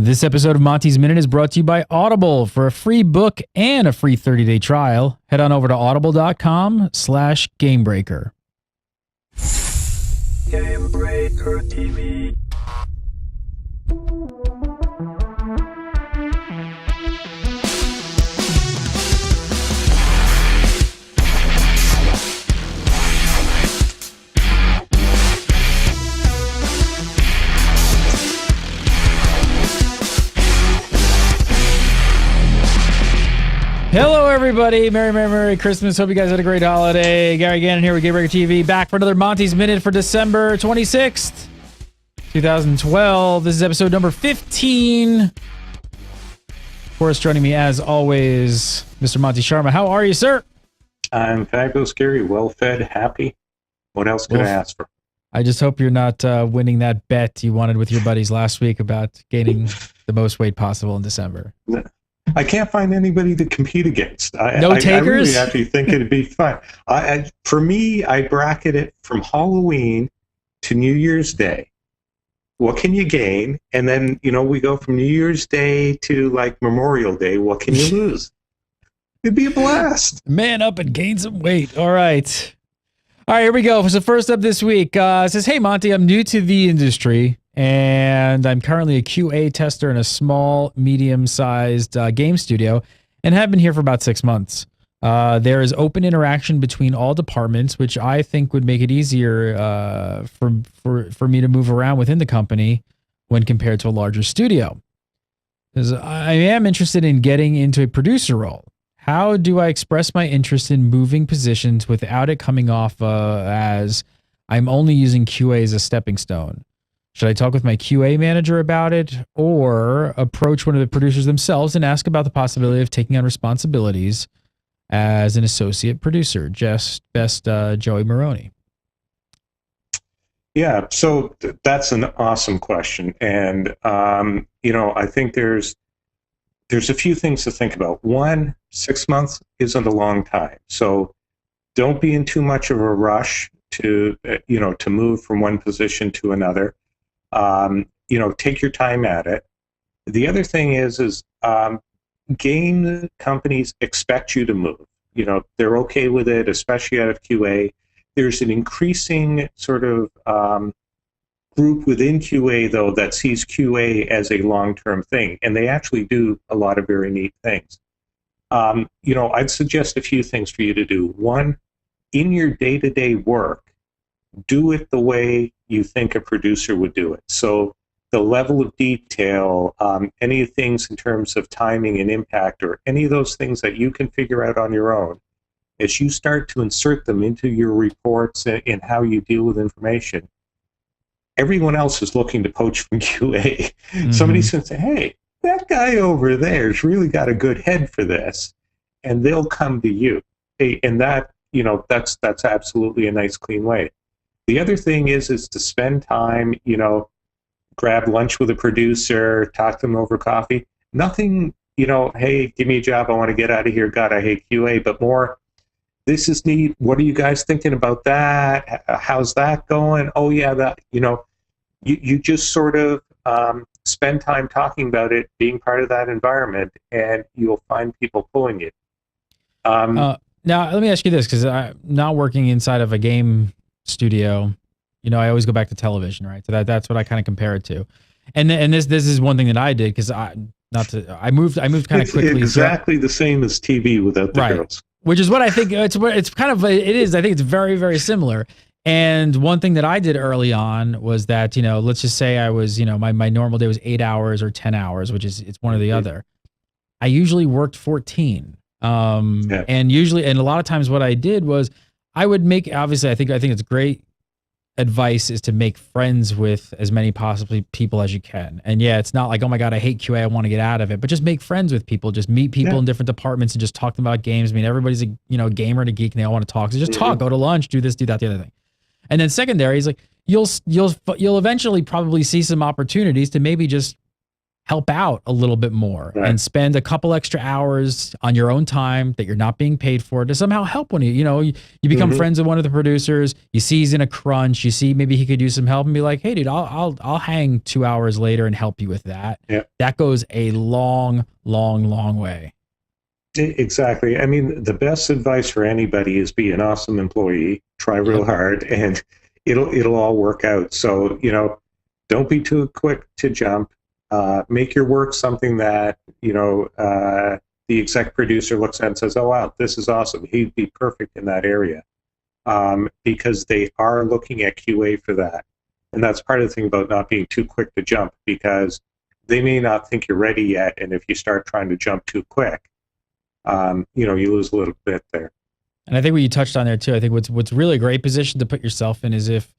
This episode of Monty's Minute is brought to you by Audible. For a free book and a free 30-day trial, head on over to audible.com/gamebreaker. Gamebreaker TV. Hello, everybody. Merry Christmas. Hope you guys had a great holiday. Gary Gannon here with Gamebreaker TV, back for another Monty's Minute for December 26th, 2012. This is episode number 15. Of course, joining me as always, Mr. Monty Sharma. How are you, sir? I'm fabulous, Gary. Well-fed, happy. What else could I ask for? I just hope you're not winning that bet you wanted with your buddies last week about gaining the most weight possible in December. I can't find anybody to compete against. No takers? I really actually think it'd be fun. For me, I bracket it from Halloween to New Year's Day. What can you gain? And then, we go from New Year's Day to like Memorial Day. What can you lose? It'd be a blast. Man up and gain some weight. All right. All right, here we go. So first up this week, it says, "Hey, Monty, I'm new to the industry, and I'm currently a QA tester in a small, medium-sized game studio and have been here for about 6 months. There is open interaction between all departments, which I think would make it easier for me to move around within the company when compared to a larger studio. Because I am interested in getting into a producer role. How do I express my interest in moving positions without it coming off as I'm only using QA as a stepping stone? Should I talk with my QA manager about it or approach one of the producers themselves and ask about the possibility of taking on responsibilities as an associate producer?" Best Joey Maroney. Yeah, so that's an awesome question. And, I think there's a few things to think about. One, 6 months isn't a long time. So don't be in too much of a rush to move from one position to another. Take your time at it. The other thing is game companies expect you to move. They're okay with it, especially out of QA. There's an increasing sort of group within QA, though, that sees QA as a long-term thing, and they actually do a lot of very neat things. I'd suggest a few things for you to do. One, in your day-to-day work, do it the way you think a producer would do it. So the level of detail, any things in terms of timing and impact, or any of those things that you can figure out on your own, as you start to insert them into your reports and how you deal with information, everyone else is looking to poach from QA. Mm-hmm. Somebody's going to say, "Hey, that guy over there's really got a good head for this," and they'll come to you. Hey, and that, that's absolutely a nice, clean way. The other thing is to spend time, grab lunch with a producer, talk to them over coffee. Nothing, "Hey, give me a job, I want to get out of here, God, I hate QA," but more, "This is neat. What are you guys thinking about that? How's that going? Oh, yeah, that," you just sort of spend time talking about it, being part of that environment, and you'll find people pulling you. Now, let me ask you this, because I'm not working inside of a game studio. I always go back to television, right? So that's what I kind of compare it to. And this is one thing that I did, because I moved kind of quickly. Exactly the same as TV without the girls. Which is what I think it's kind of, it is. I think it's very, very similar. And one thing that I did early on was that, let's just say I was, my normal day was 8 hours or 10 hours, which is, it's one or the other. I usually worked 14. And a lot of times what I did was I would make, obviously I think it's great advice is to make friends with as many possibly people as you can. And yeah, it's not like, "Oh my God, I hate QA, I want to get out of it," but just make friends with people, just meet people in different departments and just talk to them about games. I mean, everybody's a gamer and a geek and they all want to talk. So just talk, go to lunch, do this, do that, the other thing. And then secondary is like, you'll eventually probably see some opportunities to maybe just help out a little bit more Right. and spend a couple extra hours on your own time that you're not being paid for to somehow help when you become Mhm. friends with one of the producers. You see he's in a crunch. You see maybe he could use some help and be like, hey, dude, I'll hang 2 hours later and help you with that. Yeah. That goes a long, long, long way. Exactly. I mean, the best advice for anybody is be an awesome employee, try real hard, and it'll all work out. So, don't be too quick to jump. Make your work something that, the exec producer looks at and says, oh, wow, this is awesome. He'd be perfect in that area. Because they are looking at QA for that. And that's part of the thing about not being too quick to jump, because they may not think you're ready yet. And if you start trying to jump too quick, you lose a little bit there. And I think what you touched on there too, I think what's really a great position to put yourself in is if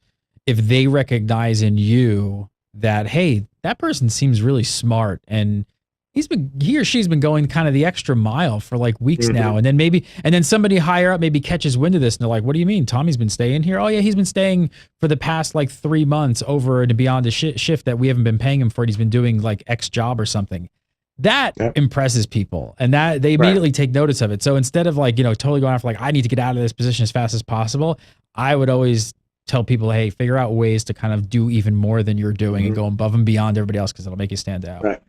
they recognize in you that, hey, that person seems really smart and he or she's been going kind of the extra mile for like weeks now. And then somebody higher up maybe catches wind of this and they're like, what do you mean? Tommy's been staying here? Oh yeah, he's been staying for the past like 3 months over and beyond the shift that we haven't been paying him for. He's been doing like X job or something. That impresses people, and that they immediately take notice of it. So instead of like, totally going after like, I need to get out of this position as fast as possible, I would always tell people, hey, figure out ways to kind of do even more than you're doing and go above and beyond everybody else, because it'll make you stand out. Right.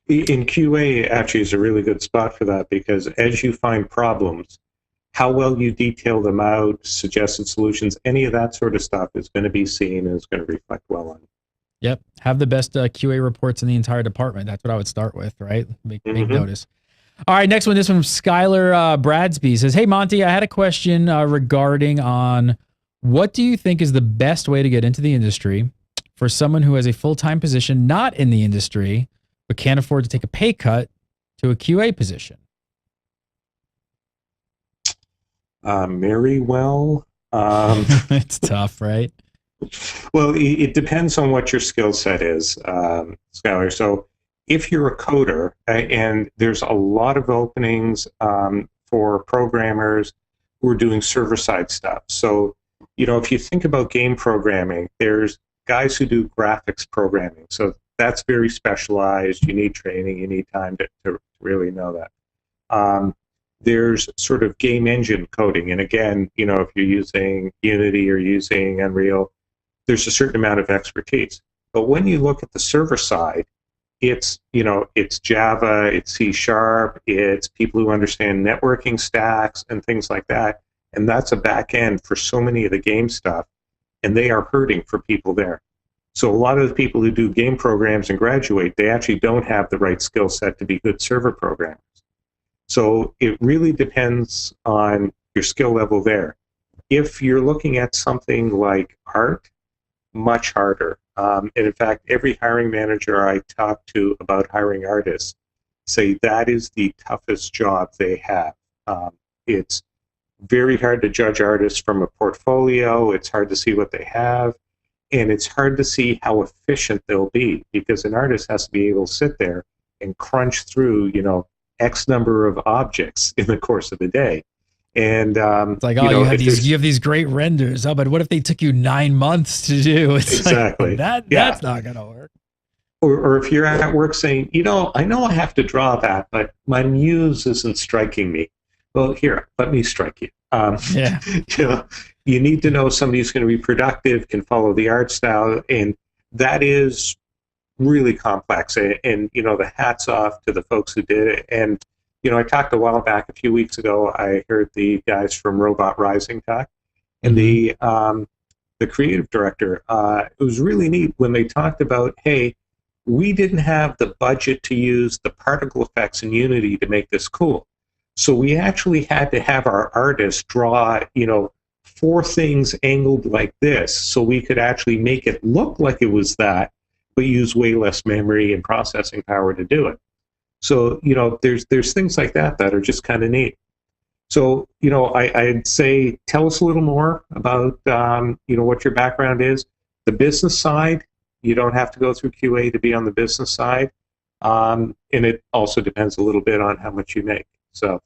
In QA actually is a really good spot for that, because as you find problems, how well you detail them out, suggested solutions, any of that sort of stuff is going to be seen and is going to reflect well on you. Yep. Have the best QA reports in the entire department. That's what I would start with, right? Make notice. All right. Next one. This one from Skylar Bradsby says, hey, Monty, I had a question regarding on what do you think is the best way to get into the industry for someone who has a full-time position not in the industry but can't afford to take a pay cut to a QA position? Very well. It's tough, right? Well, it depends on what your skill set is, Skylar. So if you're a coder, and there's a lot of openings for programmers who are doing server-side stuff. So, if you think about game programming, there's guys who do graphics programming. So that's very specialized. You need training. You need time to really know that. There's sort of game engine coding. And again, if you're using Unity or using Unreal, there's a certain amount of expertise. But when you look at the server side, it's Java, it's C#, it's people who understand networking stacks and things like that. And that's a back end for so many of the game stuff. And they are hurting for people there. So a lot of the people who do game programs and graduate, they actually don't have the right skill set to be good server programmers. So it really depends on your skill level there. If you're looking at something like art, much harder. And in fact, every hiring manager I talk to about hiring artists say that is the toughest job they have. It's very hard to judge artists from a portfolio. It's hard to see what they have. And it's hard to see how efficient they'll be, because an artist has to be able to sit there and crunch through, X number of objects in the course of the day. And it's like, you have these great renders. Oh, but what if they took you 9 months to do? It's exactly. Like, that's not going to work. Or if you're at work saying, I know I have to draw that, but my muse isn't striking me. Well, here, let me strike you. You need to know somebody who's going to be productive, can follow the art style, and that is really complex. And the hats off to the folks who did it. And I talked a while back, a few weeks ago, I heard the guys from Robot Rising talk, and the creative director. It was really neat when they talked about, hey, we didn't have the budget to use the particle effects in Unity to make this cool. So we actually had to have our artists draw, 4 things angled like this, so we could actually make it look like it was that, but use way less memory and processing power to do it. So, there's things like that are just kind of neat. So, I'd say tell us a little more about, what your background is. The business side, you don't have to go through QA to be on the business side. And it also depends a little bit on how much you make. So,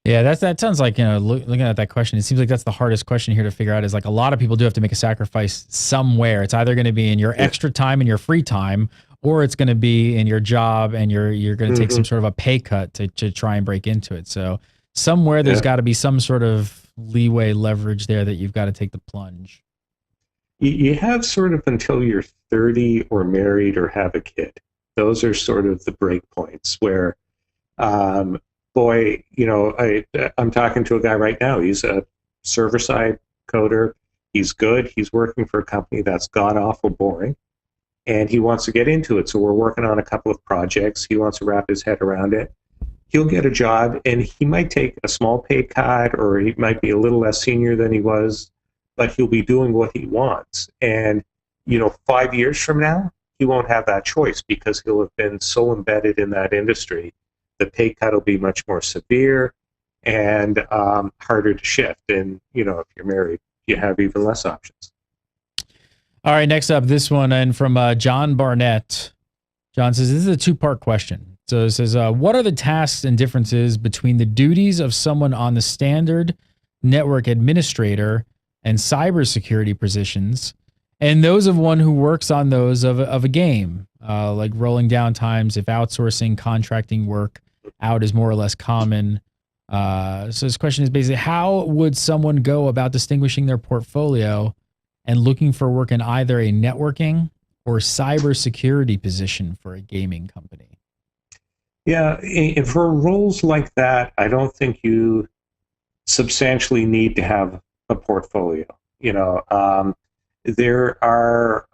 yeah, that sounds like, looking at that question, it seems like that's the hardest question here to figure out, is like a lot of people do have to make a sacrifice somewhere. It's either going to be in your extra time and your free time, or it's going to be in your job and you're going to take some Mhm. sort of a pay cut to try and break into it. So somewhere there's Yeah. got to be some sort of leeway leverage there that you've got to take the plunge. You have sort of until you're 30 or married or have a kid. Those are sort of the break points where, um, boy, I'm talking to a guy right now. He's a server side coder. He's good. He's working for a company that's god awful boring, and he wants to get into it. So we're working on a couple of projects. He wants to wrap his head around it. He'll get a job, and he might take a small pay cut, or he might be a little less senior than he was, but he'll be doing what he wants. And 5 years from now, he won't have that choice because he'll have been so embedded in that industry. The pay cut will be much more severe and harder to shift. And if you're married, you have even less options. All right, next up, this one and from John Barnett. John says, this is a two-part question. So it says, what are the tasks and differences between the duties of someone on the standard network administrator and cybersecurity positions and those of one who works on those of a game, like rolling down times if outsourcing contracting work out is more or less common? So this question is basically, how would someone go about distinguishing their portfolio and looking for work in either a networking or cybersecurity position for a gaming company? Yeah, and for roles like that, I don't think you substantially need to have a portfolio. There are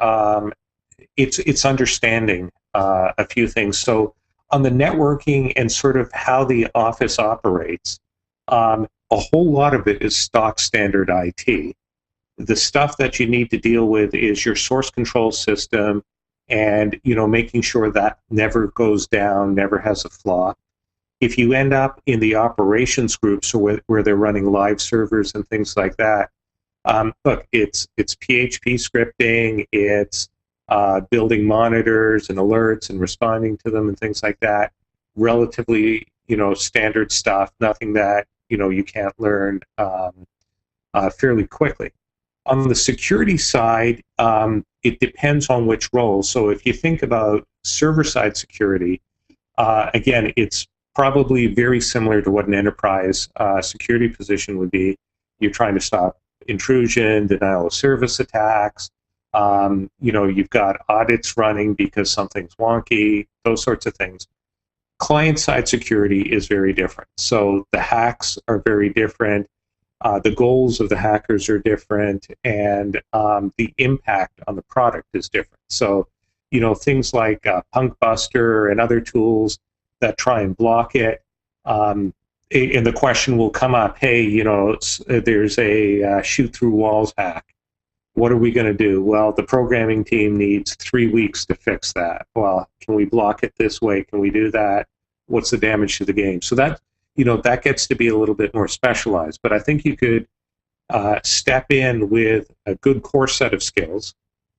it's understanding a few things. So on the networking and sort of how the office operates, a whole lot of it is stock standard IT. The stuff that you need to deal with is your source control system and making sure that never goes down, never has a flaw. If you end up in the operations groups or where they're running live servers and things like that, look, it's PHP scripting, it's building monitors and alerts and responding to them and things like that. Relatively, standard stuff, nothing that you can't learn fairly quickly. On the security side, it depends on which role. So if you think about server-side security, again, it's probably very similar to what an enterprise security position would be. You're trying to stop intrusion, denial of service attacks. You've got audits running because something's wonky, those sorts of things. Client-side security is very different. So the hacks are very different. The goals of the hackers are different, and the impact on the product is different. So, things like Punkbuster and other tools that try and block it, and the question will come up, hey, there's a shoot through walls hack. What are we going to do? Well, the programming team needs 3 weeks to fix that. Well, can we block it this way? Can we do that? What's the damage to the game? So that gets to be a little bit more specialized. But I think you could step in with a good core set of skills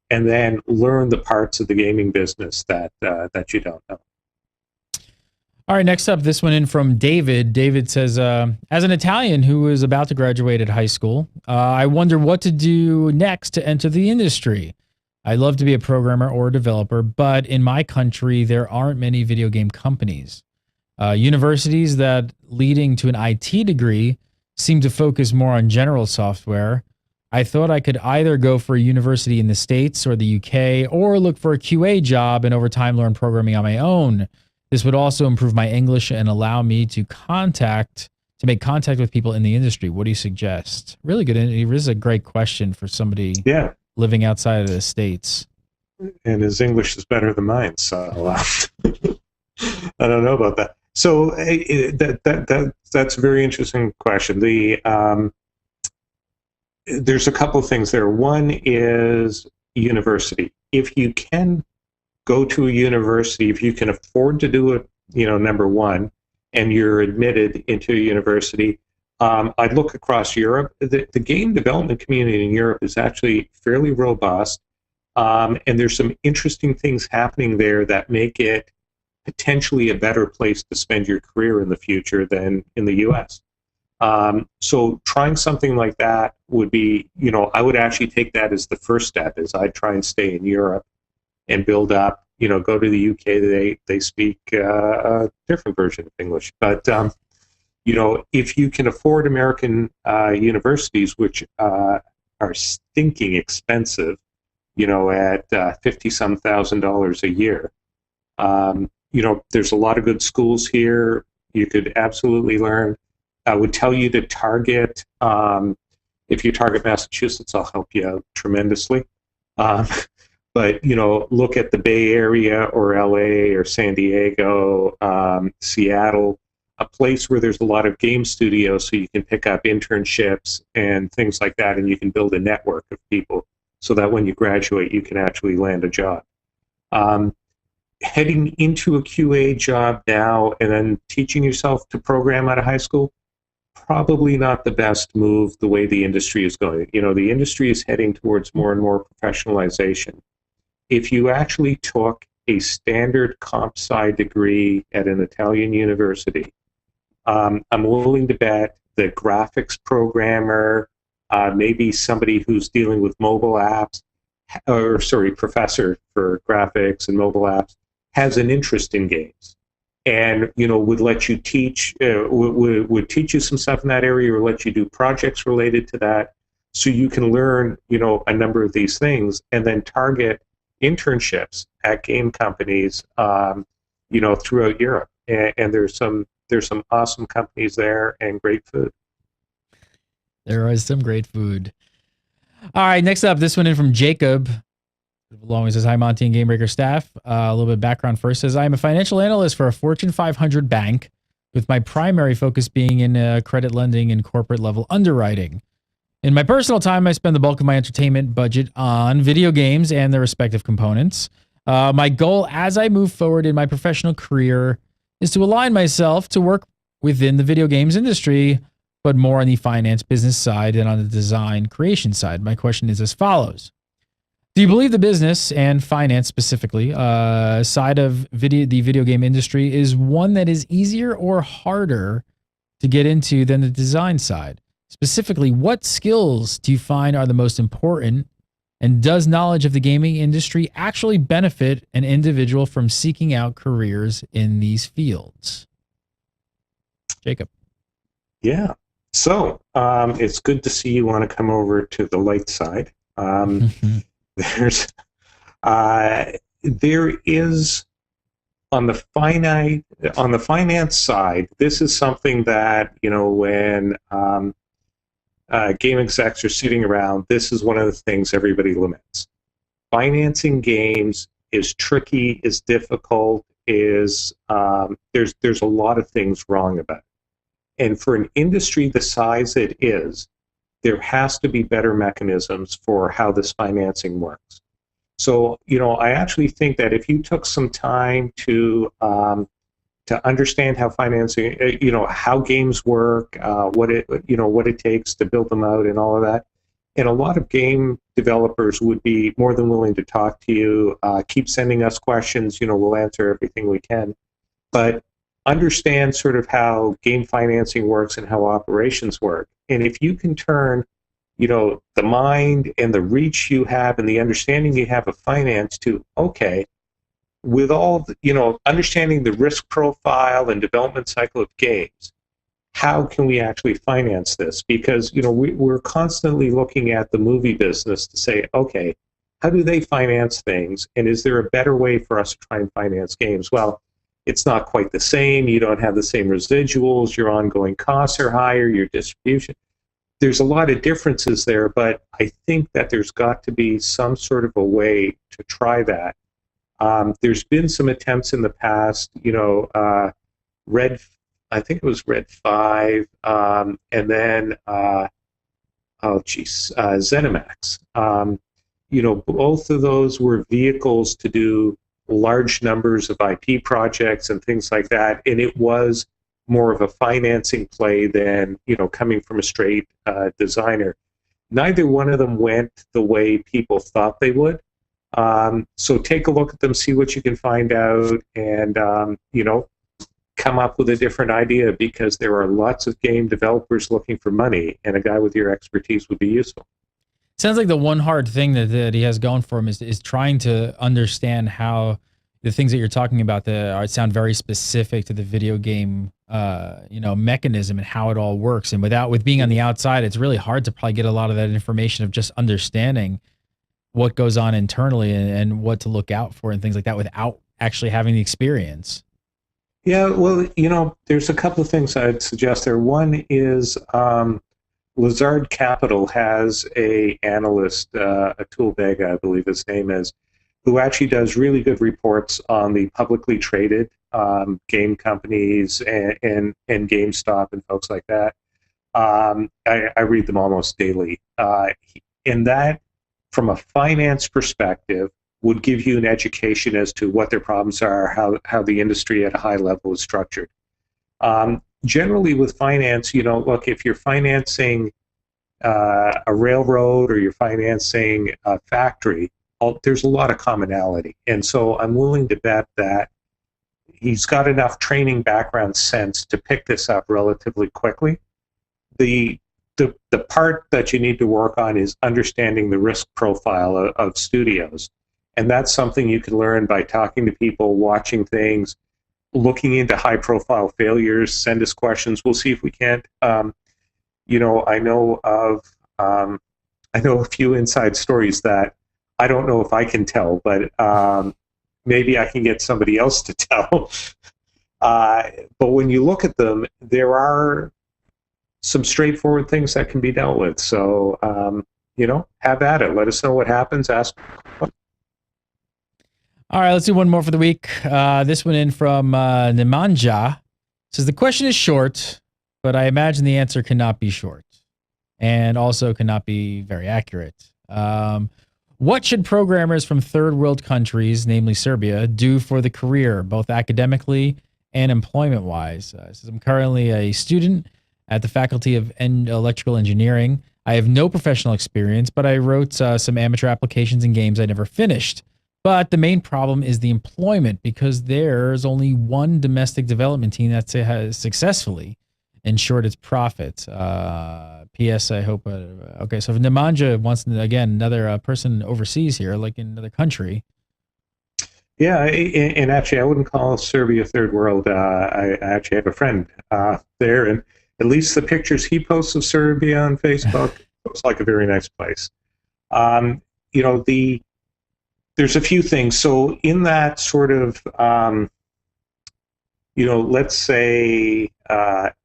and then learn the parts of the gaming business that you don't know. All right, next up, this one in from David. David says, as an Italian who is about to graduate at high school, I wonder what to do next to enter the industry. I'd love to be a programmer or a developer, but in my country, there aren't many video game companies. Universities that leading to an IT degree seem to focus more on general software. I thought I could either go for a university in the States or the UK or look for a QA job and over time learn programming on my own. This would also improve my English and allow me to make contact with people in the industry. What do you suggest? Really good. It is a great question for somebody living outside of the States. And his English is better than mine, so I don't know about that. So that's a very interesting question. There's a couple of things there. One is university. If you can go to a university, if you can afford to do it, number one, and you're admitted into a university, I'd look across Europe. The game development community in Europe is actually fairly robust, and there's some interesting things happening there that make it potentially a better place to spend your career in the future than in the US. So trying something like that would be, I would actually take that as the first step, is I'd try and stay in Europe and build up, go to the UK, they speak a different version of English. But if you can afford American universities, which are stinking expensive, at 50-some thousand dollars a year, there's a lot of good schools here. You could absolutely learn. I would tell you to target. If you target Massachusetts, I'll help you out tremendously. But look at the Bay Area or LA or San Diego, Seattle, a place where there's a lot of game studios, so you can pick up internships and things like that, and you can build a network of people so that when you graduate, you can actually land a job. Heading into a QA job now and then teaching yourself to program out of high school, probably not the best move the way the industry is going. The industry is heading towards more and more professionalization. If you actually took a standard comp sci degree at an Italian university, I'm willing to bet the graphics programmer, maybe somebody who's dealing with mobile apps, professor for graphics and mobile apps, has an interest in games, and would let you teach, would teach you some stuff in that area, or let you do projects related to that, so you can learn a number of these things, and then target internships at game companies throughout Europe. And there's some awesome companies there and great food. There is some great food. All right, next up, this one in from Jacob. Along with says, hi, Monty and Game Breaker staff. A little bit of background first. Says, I am a financial analyst for a Fortune 500 bank, with my primary focus being in credit lending and corporate level underwriting. In my personal time, I spend the bulk of my entertainment budget on video games and their respective components. My goal as I move forward in my professional career is to align myself to work within the video games industry, but more on the finance business side than on the design creation side. My question is as follows. Do you believe the business and finance specifically side of the video game industry is one that is easier or harder to get into than the design side? Specifically, what skills do you find are the most important, and does knowledge of the gaming industry actually benefit an individual from seeking out careers in these fields? Jacob. Yeah. So it's good to see you want to come over to the light side. There is on the finance side, this is something that when game execs are sitting around, this is one of the things everybody laments. Financing games is tricky, is difficult, there's a lot of things wrong about it. And for an industry the size it is, there has to be better mechanisms for how this financing works. So, I actually think that if you took some time to understand how financing, how games work, what it takes to build them out, and all of that, and a lot of game developers would be more than willing to talk to you. Keep sending us questions. We'll answer everything we can, but understand sort of how game financing works and how operations work. And if you can turn, the mind and the reach you have and the understanding you have of finance to, okay, with all, understanding the risk profile and development cycle of games, how can we actually finance this? Because, we're constantly looking at the movie business to say, okay, how do they finance things? And is there a better way for us to try and finance games? Well, it's not quite the same. You don't have the same residuals. Your ongoing costs are higher. Your distribution. There's a lot of differences there, but I think that there's got to be some sort of a way to try that. There's been some attempts in the past, I think it was Red 5, and then, ZeniMax. Both of those were vehicles to do large numbers of IP projects and things like that, and it was more of a financing play than coming from a straight designer. Neither one of them went the way people thought they would. So take a look at them, see what you can find out, and come up with a different idea, because there are lots of game developers looking for money, and a guy with your expertise would be useful. Sounds like the one hard thing that he has going for him is trying to understand how the things that you're talking about sound very specific to the video game, mechanism and how it all works. And with being on the outside, it's really hard to probably get a lot of that information of just understanding what goes on internally and what to look out for and things like that without actually having the experience. Yeah, well, there's a couple of things I'd suggest there. One is Lazard Capital has a analyst, Atul Vega, I believe his name is, who actually does really good reports on the publicly traded game companies and GameStop and folks like that. I read them almost daily. And that, from a finance perspective, would give you an education as to what their problems are, how the industry at a high level is structured. Generally with finance, look, if you're financing a railroad or you're financing a factory, there's a lot of commonality. And so I'm willing to bet that he's got enough training background sense to pick this up relatively quickly. The part that you need to work on is understanding the risk profile of studios. And that's something you can learn by talking to people, watching things, looking into high-profile failures. Send us questions. We'll see if we can't. I know a few inside stories that I don't know if I can tell, but maybe I can get somebody else to tell. But when you look at them, there are some straightforward things that can be dealt with. So, have at it. Let us know what happens. Ask. All right, let's do one more for the week. This one in from Nemanja. Says, the question is short, but I imagine the answer cannot be short and also cannot be very accurate. What should programmers from third world countries, namely Serbia, do for the career, both academically and employment-wise? Says, I'm currently a student at the Faculty of Electrical Engineering. I have no professional experience, but I wrote some amateur applications and games I never finished. But the main problem is the employment, because there's only one domestic development team that has successfully ensured its profit. P.S. I hope. Okay, so if Nemanja wants, again, another person overseas here, like in another country. Yeah, and actually, I wouldn't call Serbia third world. I actually have a friend there, and at least the pictures he posts of Serbia on Facebook looks like a very nice place. There's a few things. So in that sort of, let's say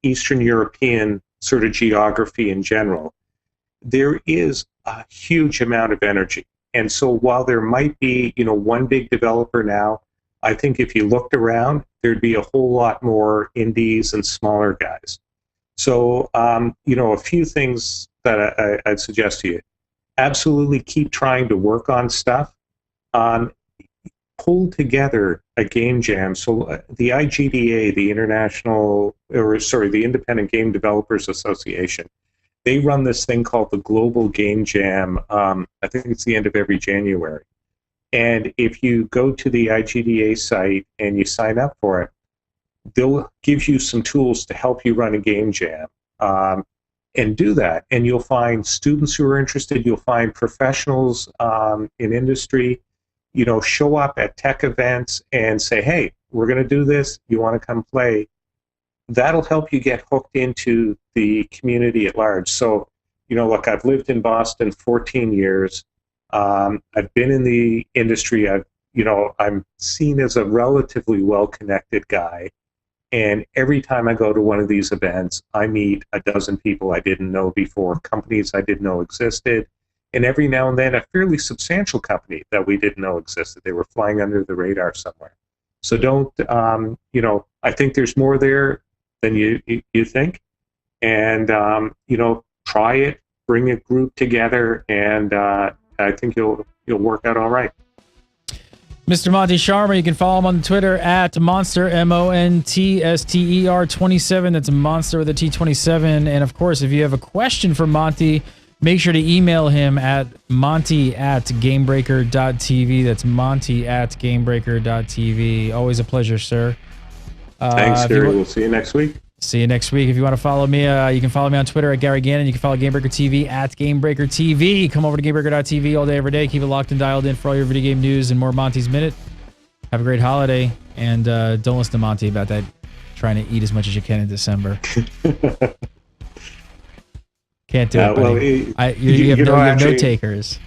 Eastern European sort of geography in general, there is a huge amount of energy. And so while there might be, one big developer now, I think if you looked around, there'd be a whole lot more indies and smaller guys. So, a few things that I'd suggest to you. Absolutely keep trying to work on stuff. Pull together a game jam. So the IGDA, the the Independent Game Developers Association, they run this thing called the Global Game Jam. I think it's the end of every January. And if you go to the IGDA site and you sign up for it, they'll give you some tools to help you run a game jam. And do that. And you'll find students who are interested. You'll find professionals in industry, show up at tech events and say, hey, we're going to do this. You want to come play? That'll help you get hooked into the community at large. So, look, I've lived in Boston 14 years. I've been in the industry. I'm seen as a relatively well-connected guy. And every time I go to one of these events, I meet a dozen people I didn't know before, companies I didn't know existed. And every now and then, a fairly substantial company that we didn't know existed. They were flying under the radar somewhere. So don't, I think there's more there than you think. And, try it, bring a group together, and I think you'll work out all right. Mr. Monty Sharma, you can follow him on Twitter at Monster, MONTSTER27. That's Monster with a T27. And of course, if you have a question for Monty, make sure to email him at monty@gamebreaker.tv. That's monty@gamebreaker.tv. Always a pleasure, sir. Thanks, Gary. We'll see you next week. See you next week. If you want to follow me, you can follow me on Twitter at Gary Gannon. You can follow Gamebreaker TV at Gamebreaker TV. Come over to Gamebreaker.tv all day, every day. Keep it locked and dialed in for all your video game news and more Monty's Minute. Have a great holiday, and don't listen to Monty about that trying to eat as much as you can in December. Can't do it, buddy. Well, you have no takers.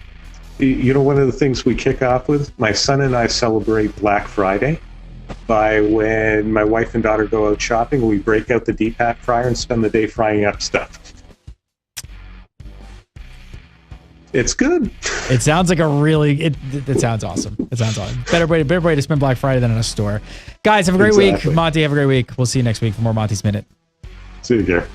You know, one of the things we kick off with, my son and I celebrate Black Friday by when my wife and daughter go out shopping, we break out the Deepak fryer and spend the day frying up stuff. It's good. It sounds like it sounds awesome. It sounds awesome. Better way to spend Black Friday than in a store. Guys, have a great week. Monty, have a great week. We'll see you next week for more Monty's Minute. See you there.